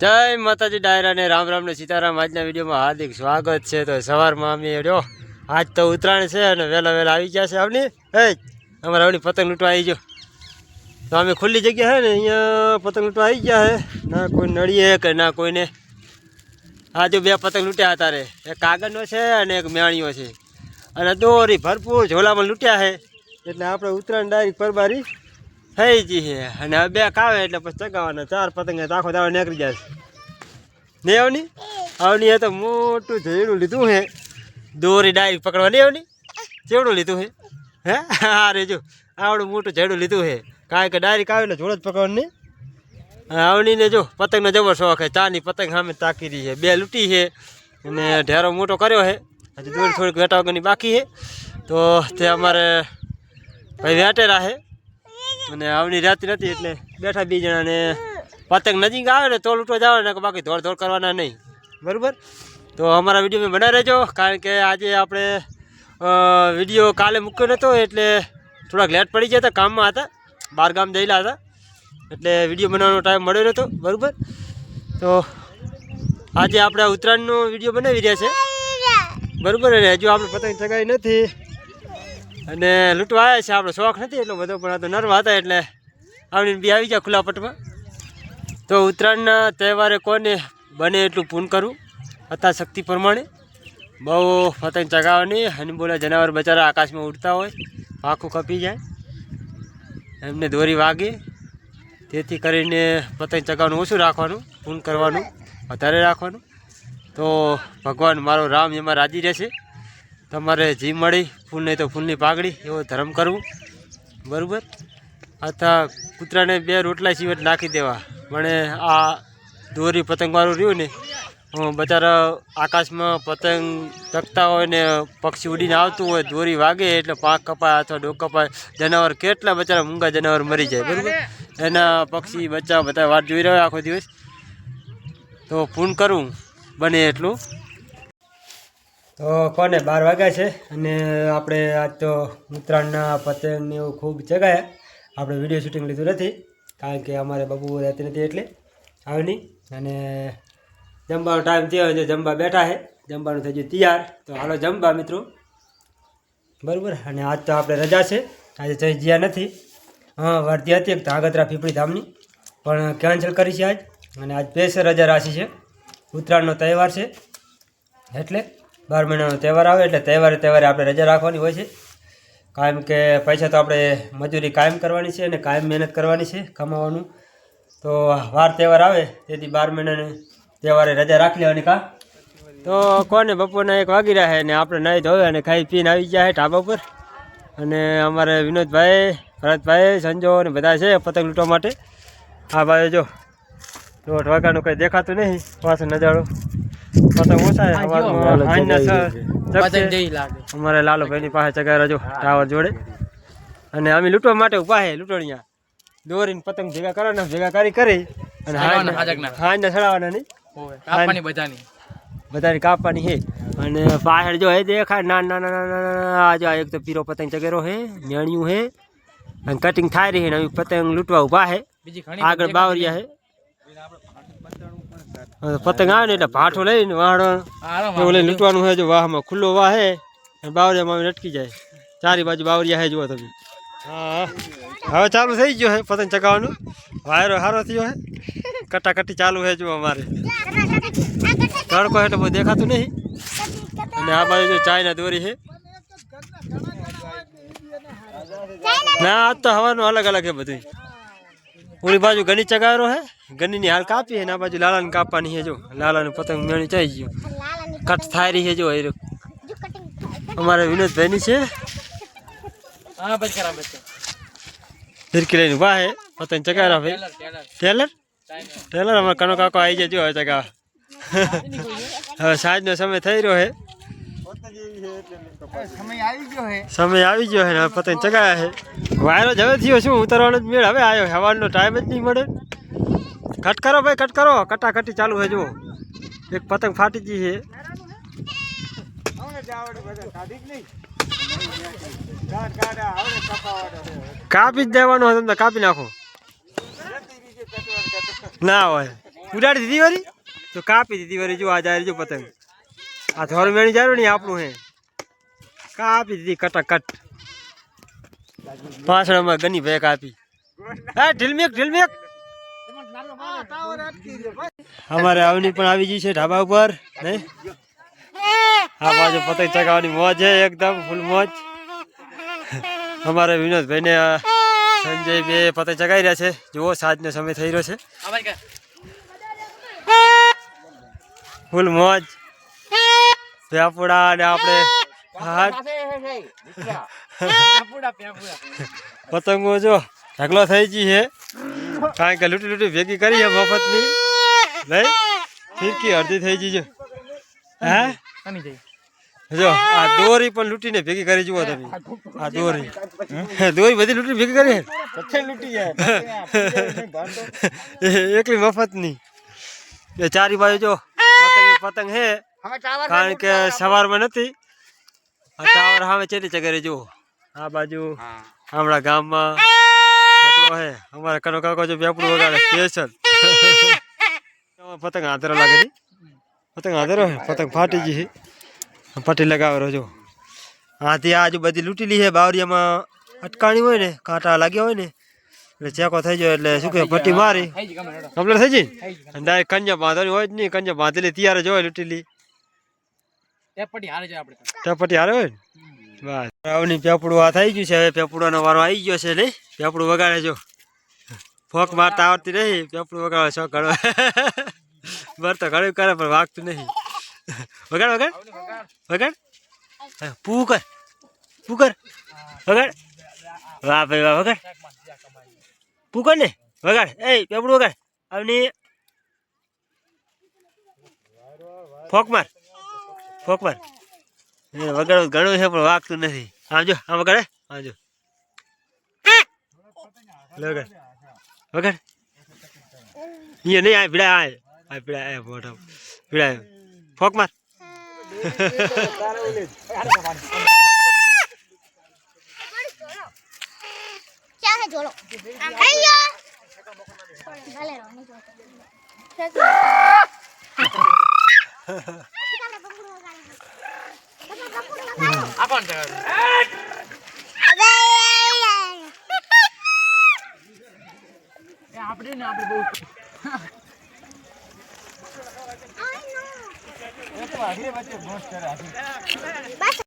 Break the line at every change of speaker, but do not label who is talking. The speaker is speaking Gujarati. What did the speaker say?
જય માતાજી ડાયરા ને રામ રામ ને સીતારામ। આજના વિડીયોમાં હાર્દિક સ્વાગત છે। તો સવારમાં અમે રહ્યો આજ તો ઉત્તરાયણ છે અને વહેલા આવી ગયા છે આવની અમારે આવની પતંગ લૂંટવા આવી ગયો। તો અમે ખુલ્લી જગ્યા છે ને અહીંયા પતંગ લૂંટવા આવી ગયા છે। ના કોઈ નડીએ કે ના કોઈને। આ જો બે પતંગ લૂંટ્યા હતા રે, એક કાગળનો છે અને એક મેણીઓ છે અને દોરી ભરપૂર ઝોલામાં લૂંટ્યા છે। એટલે આપણે ઉત્તરાયણ ડાયરેક્ટ પરબારી થઈ ગઈ છે અને હવે બે કાવે એટલે પછી ચગાવવાના 4 પતંગ આખો દાડો નીકળી જાય ને। આવની આવની એ તો મોટું ઝેડું લીધું છે, દોરી ડાયરેક્ટ પકડવા નહીં આવની ચેવડું લીધું છે હે। હા રે જો આવડું મોટું ઝેડું લીધું છે, કારણ કે ડાયરેક્ટ આવે એટલે જોડે જ પકડવાનું નહીં। આવનીને જો પતંગનો જબર શોખ છે, ચાની પતંગ સામે તાકી રહી છે, બે લૂંટી છે અને ઢેરો મોટો કર્યો છે, હજી દોરી થોડીક વેટા વગરની બાકી છે। તો તે અમારે ભાઈ વેટેરા છે અને આવની રહેતી નથી એટલે બેઠા 2 જણા ને પતંગ નજીક આવે ને તો લૂંટવા જાવ ને, બાકી દોડ કરવાના નહીં, બરાબર। તો અમારા વિડીયોમાં બના રહેજો, કારણ કે આજે આપણે વિડીયો કાલે મૂક્યો નહોતો એટલે થોડાક લેટ પડી ગયા હતા, કામમાં હતા, બહાર ગામ જયેલા હતા એટલે વિડીયો બનાવવાનો ટાઈમ મળ્યો નહોતો, બરાબર। તો આજે આપણે ઉત્તરાયણનો વિડીયો બનાવી રહ્યા છે, બરાબર। અને હજુ આપણે પતંગ ચગાવી નથી અને લૂંટવા આવ્યા છે, આપણો શોખ નથી એટલો બધો, પણ આ તો નરવા હતા એટલે આવડીને બી આવી ગયા ખુલ્લા પટમાં। તો ઉત્તરાયણના તહેવારે કોને બને એટલું પૂન કરવું યથાશક્તિ પ્રમાણે, બહુ પતંગ ચગાવવાની અને બોલા જનાવર બચારા આકાશમાં ઉડતા હોય, આખું કપી જાય, એમને દોરી વાગે, તેથી કરીને પતંગ ચગાવવાનું ઓછું રાખવાનું, પૂન કરવાનું વધારે રાખવાનું। તો ભગવાન મારો રામ એમાં રાજી રહેશે। તમારે જી મળી ફૂલ નહીં તો ફૂલની પાઘડી એવો ધર્મ કરવું, બરાબર। અથવા કૂતરાને 2 રોટલા સિવાય નાખી દેવા, મને આ દોરી પતંગવાળું રહ્યું ને બચારા આકાશમાં પતંગ ચગતા હોય ને પક્ષી ઉડીને આવતું હોય, દોરી વાગે એટલે પાંખ કપાય અથવા ડોક કપાય, જનાવર કેટલા બચારા મૂંગા જનાવર મરી જાય, બરાબર। એના પક્ષી બચ્ચા બધા વાટ જોઈ રહ્યા આખો દિવસ। તો પૂન કરવું બને એટલું। તો કોને 12 વાગ્યા છે અને આપણે આજ તો ઉત્તરાયણના પતંગને એવું ખૂબ ચગાયા। આપણે વિડીયો શૂટિંગ લીધું નથી કારણ કે અમારે બબુ રહેતી નથી એટલે આવની, અને જમવાનો ટાઈમ થયો છે, જમવા બેઠા છે, જમવાનું થઈ ગયું તૈયાર। તો હાલો જમવા મિત્રો, બરાબર। અને આજ તો આપણે રજા છે, આજે જઈ જ્યાં નથી, હા વર્તી હતી એક ધાગત્રા પીપળી ધામની, પણ કેન્સલ કરી છે આજ, અને આજ સ્પેશિયલ રજા રાશિ છે, ઉત્તરાયણનો તહેવાર છે એટલે 12 મહિનાનો તહેવાર આવે એટલે તહેવારે આપણે રજા રાખવાની હોય છે, કાયમ કે પૈસા તો આપણે મજૂરી કાયમ કરવાની છે અને કાયમ મહેનત કરવાની છે કમાવાનું। તો વાર તહેવાર આવે તેથી 12 મહિનાને તહેવારે રજા રાખી લેવાની કા। તો કોને બપોરના 1 વાગી રહ્યા છે ને આપણે નાહી ધોવે અને ખાઈ પીને આવી ગયા છે ઢાબા પર, અને અમારે વિનોદભાઈ, ભરતભાઈ, સંજો ને બધા છે પતંગ લૂંટવા માટે। આ ભાઈ જો 8 વાગ્યાનું કંઈ દેખાતું નહીં, પાછો નજારો પતંગ ઓછા અમારે લાલુભાઈની પાસે ચગાવ્યા જો ટાવર જોડે, અને અમે લૂંટવા માટે ઉભા છે, લૂંટણિયા દોરીને પતંગ ભેગા કરવાના, ભેગા કરી અને હાજને ચડાવવાના નહીં, બધાની કાપવાની છે। અને પાછળ જો હે દેખાય ના જો એક તો પીરો પતંગ ચગેરો છે, મેણિયું છે અને કટિંગ થાય રહી છે, અમે પતંગ લૂંટવા ઉભા છે, આગળ બાવરિયા છે, પતંગ આવે ને એટલે ભાઠો લઈને વાહડો લઈને લૂંટવાનું છે। જો વાહમાં ખુલ્લો વાહ છે, બાવરિયામાં લટકી જાય, 4 બાજુ બાવરિયા છે, જુઓ તમે। હા હવે ચાલુ થઈ ગયો છે પતંગ ચગાવવાનું, વાયરો સારો થયો છે, કટાકટી ચાલુ છે જો અમારે, તડકો એટલે બહુ દેખાતું નહીં, અને આ બાજુ જો ચાયના દોરી છે, ના આજ તો હવાનું અલગ અલગ છે બધું। ઓલી બાજુ ગની ચગાવેરો છે, ગનીની હાલ કાપી છે ને આ બાજુ લાલાને કાપવાની છે, જો લાલાનું પતંગ મેણી ચાઈ ગયું, કટ થાય રહી છે જો એ અમારે વિનોદભાઈની છે, ફિરકી લઈને ઉભા છે, પતંગ ચગાવેરા ભાઈ ટેલર અમારે કનો કાકો આવી જાય જો હવે ચગાવ। હવે સાંજનો સમય થઈ રહ્યો છે, સમય આવી ગયો છે ને પતંગ ચગાવ્યા છે, વાયરો જ હવે થયો શું ઉતરવાનો જ મેળ હવે આવ્યો, હવાનો ટાઈમ જ નહીં મળે। કટ કરો ભાઈ કટ કરો, કટાકટી ચાલુ છે જુઓ, એક પતંગ ફાટી ગઈ છે, કાપી જ દેવાનો હોય, તમને કાપી નાખો ના હોય। ઉડાડી દીધી વારી તો કાપી દીધી વારી જો આ જાય જો પતંગ આ થોર મેણી જાય ને આપણું હે કાપી દીધી કટાકટ પાછળમાં ગની ભાઈ કાપી હા ઢીલમેક અમારે આવની પણ આવી ગઈ છે ઢાબા ઉપર નહીં આ બાજુ પતંગ ચગાવવાની મોજ છે એકદમ ફૂલ મોજ અમારે વિનોદભાઈ ને સંજય બે પતંગ ચગાવી રહ્યા છે જુઓ સાંજનો સમય થઈ રહ્યો છે ફૂલ મોજ પેપુડા ને આપણે પતંગો જો ઢગલો થઈ ગઈ છે કારણ કે લૂંટી ભેગી કરી છે મફતની નહીં ફિરકી અડધી થઈ ગઈ છે હા જો આ દોરી પણ લૂંટીને ભેગી કરી જુઓ તમે આ દોરી બધી લૂંટી ભેગી કરી એકલી મફતની એ ચારી બાજુ જો પતંગ હે કારણ કે સવારમાં નથી આ ટાવર સામે ચેલી ચગરે જુઓ આ બાજુ હમણાં ગામમાં હે અમારા કનો કાકો જો પેપડું વગાડે સ્પેશિયલ પતંગ આંધરો લાગે છે પતંગ આંધરો પતંગ ફાટી ગઈ છે પટ્ટી લગાવેલો જો હાથી આજુ બધી લૂંટેલી છે બાવરિયામાં અટકાણી હોય ને કાંટા લાગ્યા હોય ને એટલે ચેકો થઈ જાય એટલે શું કે પટ્ટી મારી કમ્પ્લીટ થઈ જાય અને ડાયરેક્ટ કન્યા બાંધવાની હોય જ નહીં કન્યા બાંધેલી તૈયાર જ હોય લૂંટેલી પટ્ટી હારે હોય ને બસ આવની પેપડું આ થઈ ગયું છે હવે પેપડુનો વારો આવી ગયો છે નહીં પેપડું વગાડે જો ફોક મારતા આવડતી નહીં પેપડું વગાડે શોખ ઘણો બર તો ઘણું કરે પણ વાગતું નહીં વગાડ પૂકર વગાડ વાહ ભાઈ વાહ વગાડ પૂકર ને વગાડ એ પેપડું વગાડ આવની ફોક માર વગાડવું ઘણું છે પણ વાગતું નથી આમ જો આમ વગાડે આમ જો વગાડ અહીંયા નહીં આ ભીડા આ ભીડા મોટા ભીડા ફોક માર
क्या है जोड़ो भैया भले रहो नहीं अपन આપણે ને આપણે બહુ I know.